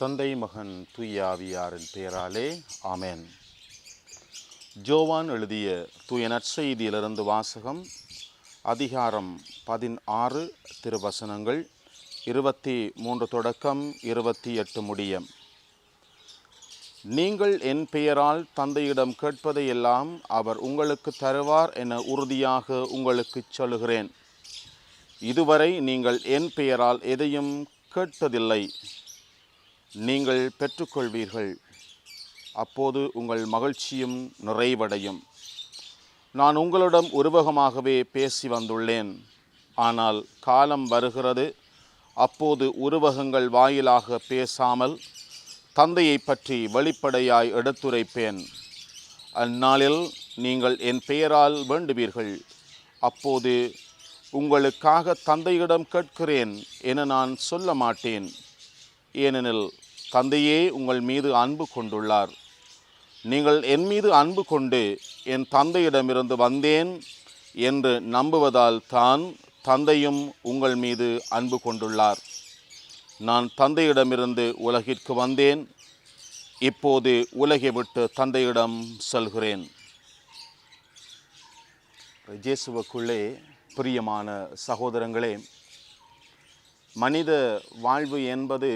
தந்தை மகன் தூய ஆவியாரின் பெயராலே ஆமென். யோவான் எழுதிய தூய நற்செய்தியிலிருந்து வாசகம். அதிகாரம் 16 திருவசனங்கள் 23 தொடக்கம் 28 முடிய. நீங்கள் என் பெயரால் தந்தையிடம் கேட்பதையெல்லாம் அவர் உங்களுக்கு தருவார் என உறுதியாக உங்களுக்கு சொல்லுகிறேன். இதுவரை நீங்கள் என் பெயரால் எதையும் கேட்டதில்லை. நீங்கள் பெற்றுக்கொள்வீர்கள், அப்போது உங்கள் மகிழ்ச்சியும் நிறைவடையும். நான் உங்களிடம் உருவகமாகவே பேசி வந்துள்ளேன், ஆனால் காலம் வருகிறது, அப்போது உருவகங்கள் வாயிலாக பேசாமல் தந்தையை பற்றி வெளிப்படையாய் எடுத்துரைப்பேன். அந்நாளில் நீங்கள் என் பெயரால் வேண்டுவீர்கள், அப்போது உங்களுக்காக தந்தையிடம் கேட்கிறேன் என நான் சொல்ல மாட்டேன். ஏனெனில் தந்தையே உங்கள் மீது அன்பு கொண்டுள்ளார். நீங்கள் என் மீது அன்பு கொண்டு என் தந்தையிடமிருந்து வந்தேன் என்று நம்புவதால் தான் தந்தையும் உங்கள் மீது அன்பு கொண்டுள்ளார். நான் தந்தையிடமிருந்து உலகிற்கு வந்தேன், இப்போது உலகை விட்டு தந்தையிடம் செல்கிறேன். இயேசுவுக்குள்ளே பிரியமான சகோதரங்களே, மனித வாழ்வு என்பது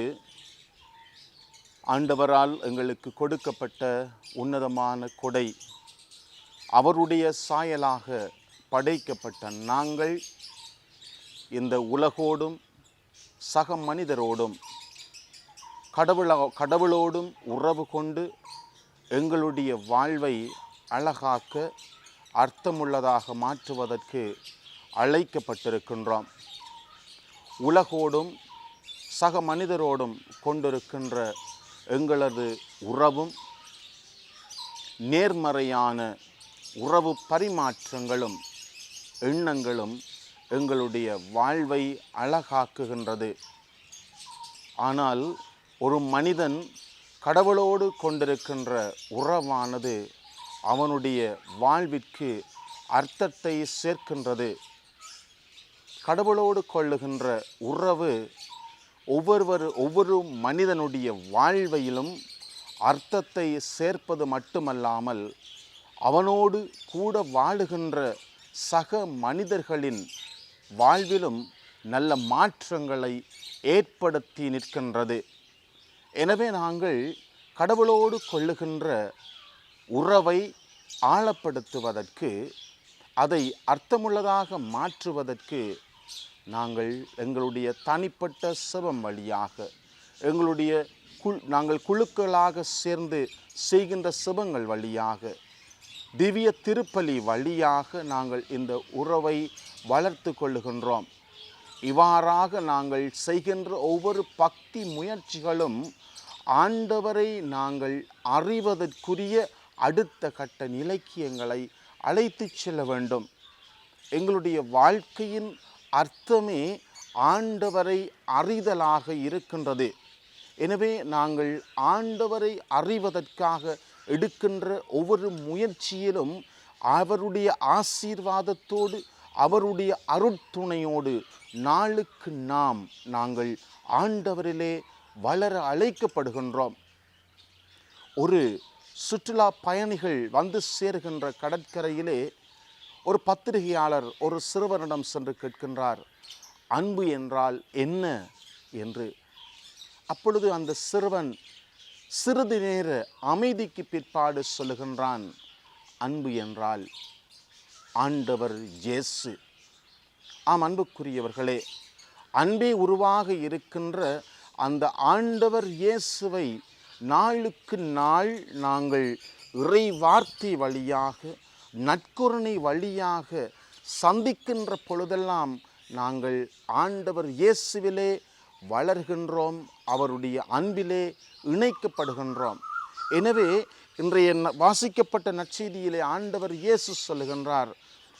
ஆண்டவரால் எங்களுக்கு கொடுக்கப்பட்ட உன்னதமான கொடை. அவருடைய சாயலாக படைக்கப்பட்ட நாங்கள் இந்த உலகோடும் சக மனிதரோடும் கடவுளோடும் உறவு கொண்டு எங்களுடைய வாழ்வை அழகாக்க அர்த்தமுள்ளதாக மாற்றுவதற்கு அழைக்கப்பட்டிருக்கின்றோம். உலகோடும் சக மனிதரோடும் கொண்டிருக்கின்ற எங்களது உறவும் நேர்மறையான உறவு பரிமாற்றங்களும் எண்ணங்களும் எங்களுடைய வாழ்வை அழகாக்குகின்றது. ஆனால் ஒரு மனிதன் கடவுளோடு கொண்டிருக்கின்ற உறவானது அவனுடைய வாழ்விற்கு அர்த்தத்தை சேர்க்கின்றது. கடவுளோடு கொள்ளுகின்ற உறவு ஒவ்வொரு மனிதனுடைய வாழ்வையிலும் அர்த்தத்தை சேர்ப்பது மட்டுமல்லாமல் அவனோடு கூட வாழுகின்ற சக மனிதர்களின் வாழ்விலும் நல்ல மாற்றங்களை ஏற்படுத்தி நிற்கின்றது. எனவே நாங்கள் கடவுளோடு கொள்ளுகின்ற உறவை ஆழப்படுத்துவதற்கு, அதை அர்த்தமுள்ளதாக மாற்றுவதற்கு நாங்கள் எங்களுடைய தனிப்பட்ட செபம் வழியாக, நாங்கள் குழுக்களாக சேர்ந்து செய்கின்ற செபங்கள் வழியாக, திவ்ய திருப்பலி வழியாக நாங்கள் இந்த உறவை வளர்த்து கொள்ளுகின்றோம். இவ்வாறாக நாங்கள் செய்கின்ற ஒவ்வொரு பக்தி முயற்சிகளும் ஆண்டவரை நாங்கள் அறிவதற்குரிய அடுத்த கட்ட நிலைக்கு எங்களை அழைத்து செல்ல வேண்டும். எங்களுடைய வாழ்க்கையின் அர்த்தமே ஆண்டவரை அறிதலாக இருக்கின்றது. எனவே நாங்கள் ஆண்டவரை அறிவதற்காக எடுக்கின்ற ஒவ்வொரு முயற்சியிலும் அவருடைய ஆசீர்வாதத்தோடு, அவருடைய அருட்துணையோடு நாளுக்கு நாங்கள் ஆண்டவரிலே வளர அழைக்கப்படுகின்றோம். ஒரு சுற்றுலா பயணிகள் வந்து சேருகின்ற கடற்கரையிலே ஒரு பத்திரிகையாளர் ஒரு சிறுவனிடம் சென்று கேட்கின்றார், அன்பு என்றால் என்ன என்று. அப்பொழுது அந்த சிறுவன் சிறிது நேர அமைதிக்கு பிற்பாடு சொல்லுகின்றான், அன்பு என்றால் ஆண்டவர் இயேசு. ஆம் அன்புக்குரியவர்களே, அன்பே உருவாக இருக்கின்ற அந்த ஆண்டவர் இயேசுவை நாளுக்கு நாள் நாங்கள் இறை வார்த்தை வழியாக, நற்கருணை வழியாக சந்திக்கின்ற பொழுதெல்லாம் நாங்கள் ஆண்டவர் இயேசுவிலே வளர்கின்றோம், அவருடைய அன்பிலே இணைக்கப்படுகின்றோம். எனவே இன்றைய வாசிக்கப்பட்ட நற்செய்தியிலே ஆண்டவர் இயேசு சொல்லுகின்றார்,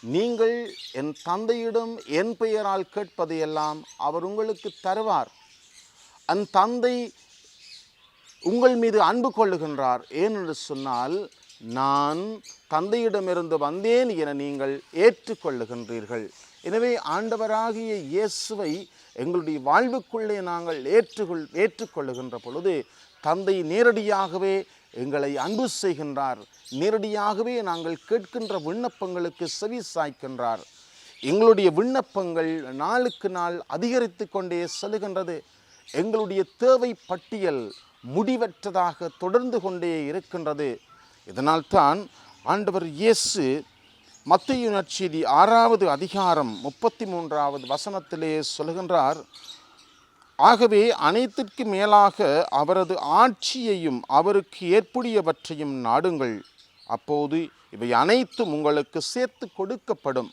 நீங்கள் என் தந்தையிடம் என் பெயரால் கேட்பதையெல்லாம் அவர் உங்களுக்கு தருவார். அந்த தந்தை உங்கள் மீது அன்பு கொள்ளுகின்றார். ஏனென்று சொன்னால், நான் தந்தையிடமிருந்து வந்தேன் என நீங்கள் ஏற்றுக்கொள்ளுகின்றீர்கள். எனவே ஆண்டவராகிய இயேசுவை எங்களுடைய வாழ்வுக்குள்ளே நாங்கள் ஏற்றுக்கொள்ளுகின்ற பொழுது தந்தை நேரடியாகவே எங்களை அன்பு செய்கின்றார். நேரடியாகவே நாங்கள் கேட்கின்ற விண்ணப்பங்களுக்கு செவி சாய்க்கின்றார். எங்களுடைய விண்ணப்பங்கள் நாளுக்கு நாள் அதிகரித்து கொண்டே செல்கின்றது. எங்களுடைய தேவை பட்டியல் முடிவற்றதாக தொடர்ந்து கொண்டே இருக்கின்றது. இதனால்தான் ஆண்டவர் இயேசு மத்தேயு நற்செய்தி 6வது அதிகாரம் 33வது வசனத்திலே சொல்கின்றார், ஆகவே அனைத்திற்கு மேலாக அவரது ஆட்சியையும் அவருக்கு ஏற்புடையவற்றையும் நாடுங்கள், அப்போது இவை அனைத்தும் உங்களுக்கு சேர்த்து கொடுக்கப்படும்.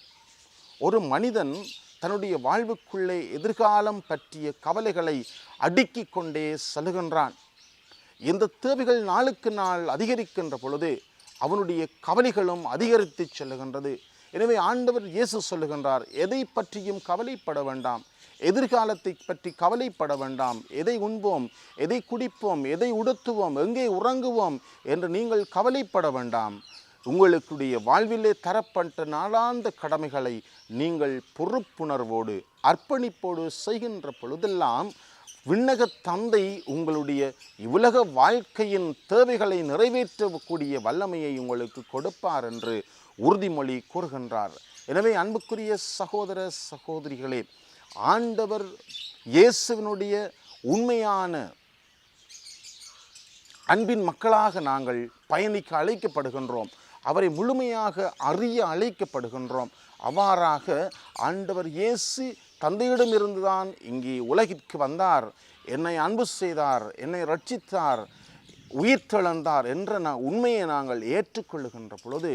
ஒரு மனிதன் தன்னுடைய வாழ்வுக்குள்ளே எதிர்காலம் பற்றிய கவலைகளை அடுக்கிக் கொண்டே செல்கின்றான். இந்த தேவைகள் நாளுக்கு நாள் அதிகரிக்கின்ற பொழுது அவனுடைய கவலைகளும் அதிகரித்து செல்லுகின்றது. எனவே ஆண்டவர் இயேசு சொல்லுகின்றார், எதை பற்றியும் கவலைப்பட வேண்டாம், எதிர்காலத்தை பற்றி கவலைப்பட வேண்டாம். எதை உண்போம், எதை குடிப்போம், எதை உடுத்துவோம், எங்கே உறங்குவோம் என்று நீங்கள் கவலைப்பட வேண்டாம். உங்களுடைய வாழ்விலே தரப்பட்ட நாளாந்த கடமைகளை நீங்கள் பொறுப்புணர்வோடு அர்ப்பணிப்போடு செய்கின்ற பொழுதெல்லாம் விண்ணக தந்தை உங்களுடைய இவ்வுலக வாழ்க்கையின் தேவைகளை நிறைவேற்றக்கூடிய வல்லமையை உங்களுக்கு கொடுப்பார் என்று உறுதிமொழி கூறுகின்றார். எனவே அன்புக்குரிய சகோதர சகோதரிகளே, ஆண்டவர் இயேசுவினுடைய உண்மையான அன்பின் மக்களாக நாங்கள் பயணிக்க அழைக்கப்படுகின்றோம். அவரை முழுமையாக அறிய அழைக்கப்படுகின்றோம். அவ்வாறாக ஆண்டவர் இயேசு தந்தையிடமிருந்துதான் இங்கே உலகிற்கு வந்தார், என்னை அன்பு செய்தார், என்னை ரட்சித்தார், உயிர்த்தெழுந்தார் என்ற உண்மையை நாங்கள் ஏற்றுக்கொள்ளுகின்ற பொழுது,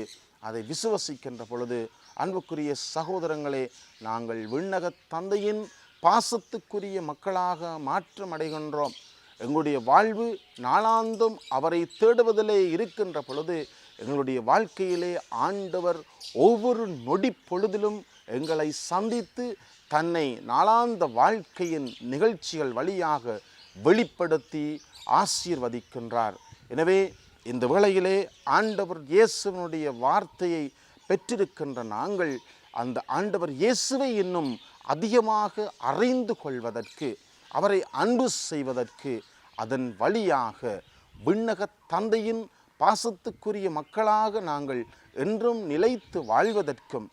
அதை விசுவசிக்கின்ற பொழுது, அன்புக்குரிய சகோதரங்களே, நாங்கள் விண்ணக தந்தையின் பாசத்துக்குரிய மக்களாக மாற்றமடைகின்றோம். எங்களுடைய வாழ்வு நாளாந்தும் அவரை தேடுவதிலே இருக்கின்ற பொழுது, எங்களுடைய வாழ்க்கையிலே ஆண்டவர் ஒவ்வொரு நொடி பொழுதிலும் எங்களை சந்தித்து தன்னை நாளாந்த வாழ்க்கையின் நிகழ்ச்சிகள் வழியாக வெளிப்படுத்தி ஆசீர்வதிக்கின்றார். எனவே இந்த வேளையிலே ஆண்டவர் இயேசுவினுடைய வார்த்தையை பெற்றிருக்கின்ற நாங்கள் அந்த ஆண்டவர் இயேசுவை இன்னும் அதிகமாக அறிந்து கொள்வதற்கு, அவரை அன்பு செய்வதற்கு, அதன் வழியாக விண்ணக தந்தையின் பாசத்துக்குரிய மக்களாக நாங்கள் என்றும் நிலைத்து வாழ்வதற்கும்,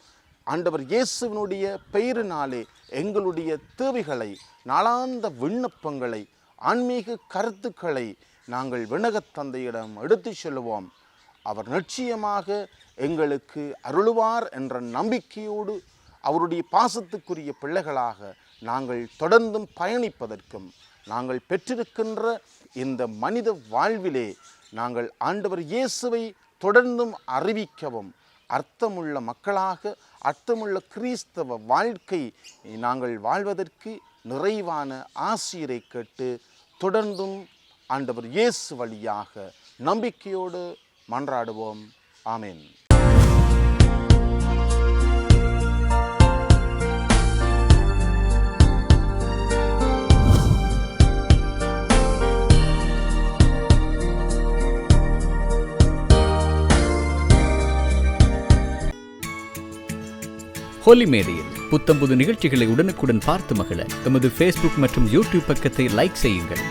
ஆண்டவர் இயேசுவினுடைய பெயரினாலே எங்களுடைய தேவைகளை, நாளாந்த விண்ணப்பங்களை, ஆன்மீக கருத்துக்களை நாங்கள் விண்ணக தந்தையிடம் எடுத்து செல்வோம். அவர் நிச்சயமாக எங்களுக்கு அருளுவார் என்ற நம்பிக்கையோடு அவருடைய பாசத்துக்குரிய பிள்ளைகளாக நாங்கள் தொடர்ந்தும் பயணிப்பதற்கும், நாங்கள் பெற்றிருக்கின்ற இந்த மனித வாழ்விலே நாங்கள் ஆண்டவர் இயேசுவை தொடர்ந்தும் அறிவிக்கவும், அர்த்தமுள்ள மக்களாக, அர்த்தமுள்ள கிறிஸ்தவ வாழ்க்கை நாங்கள் வாழ்வதற்கு நிறைவான ஆசீரை கேட்டு தொடர்ந்தும் ஆண்டவர் இயேசு வழியாக நம்பிக்கையோடு மன்றாடுவோம். ஆமென். ஹோலி மேடையில் புத்தம்புது நிகழ்ச்சிகளை உடனுக்குடன் பார்த்து மகிழ எமது ஃபேஸ்புக் மற்றும் யூடியூப் பக்கத்தை லைக் செய்யுங்கள்.